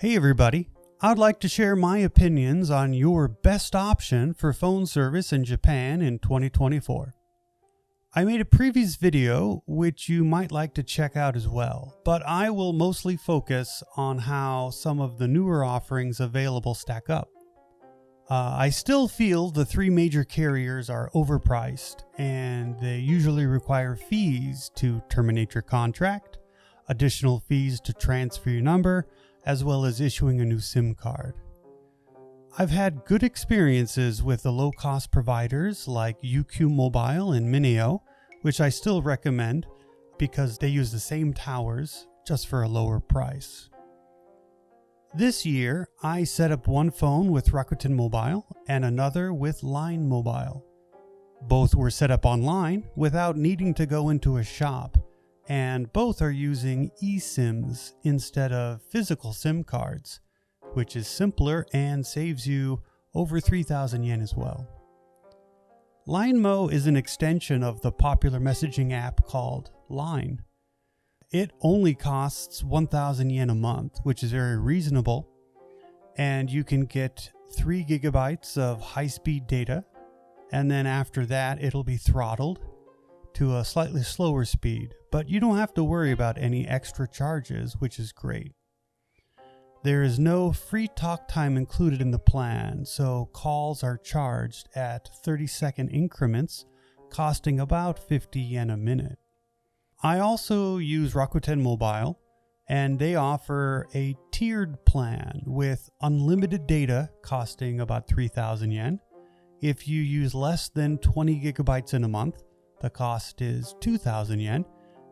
Hey everybody, I'd like to share my opinions on your best option for phone service in Japan in 2024. I made a previous video which you might like to check out as well, but I will mostly focus on how some of the newer offerings available stack up. I still feel the three major carriers are overpriced and they usually require fees to terminate your contract, additional fees to transfer your number, as well as issuing a new SIM card. I've had good experiences with the low-cost providers like Rakuten Mobile and Mineo, which I still recommend because they use the same towers just for a lower price. This year, I set up one phone with Rakuten Mobile and another with Line Mobile. Both were set up online without needing to go into a shop, and both are using eSIMs instead of physical SIM cards, which is simpler and saves you over 3,000 yen as well. LineMo is an extension of the popular messaging app called Line. It only costs 1,000 yen a month, which is very reasonable, and you can get 3 gigabytes of high-speed data, and then after that it'll be throttled to a slightly slower speed, but you don't have to worry about any extra charges, which is great. There is no free talk time included in the plan, so calls are charged at 30-second increments, costing about 50 yen a minute. I also use Rakuten Mobile, and they offer a tiered plan with unlimited data costing about 3,000 yen. If you use less than 20 gigabytes in a month, the cost is 2,000 yen,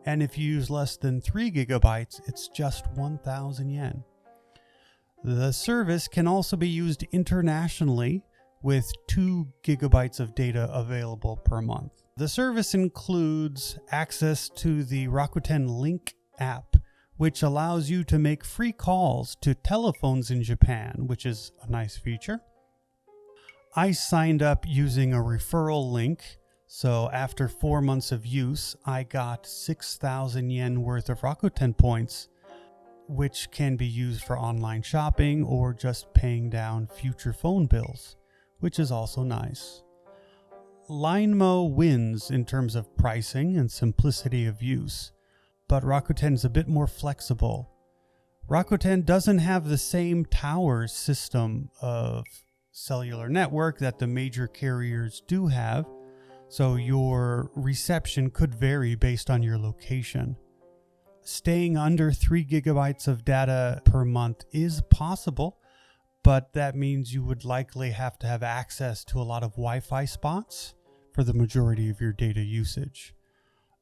and if you use less than 3 gigabytes, it's just 1,000 yen. The service can also be used internationally with 2 gigabytes of data available per month. The service includes access to the Rakuten Link app, which allows you to make free calls to telephones in Japan, which is a nice feature. I signed up using a referral link. So after 4 months of use, I got 6,000 yen worth of Rakuten points, which can be used for online shopping or just paying down future phone bills, which is also nice. LineMo wins in terms of pricing and simplicity of use, but Rakuten is a bit more flexible. Rakuten doesn't have the same tower system of cellular network that the major carriers do have, so your reception could vary based on your location. Staying under 3 gigabytes of data per month is possible, but that means you would likely have to have access to a lot of Wi-Fi spots for the majority of your data usage.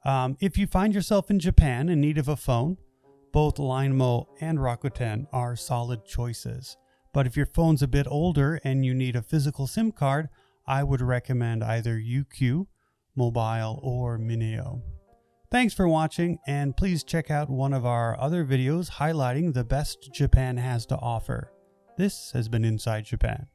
If you find yourself in Japan in need of a phone, both LineMo and Rakuten are solid choices. But if your phone's a bit older and you need a physical SIM card, I would recommend either Rakuten Mobile or Mineo. Thanks for watching, and please check out one of our other videos highlighting the best Japan has to offer. This has been Inside Japan.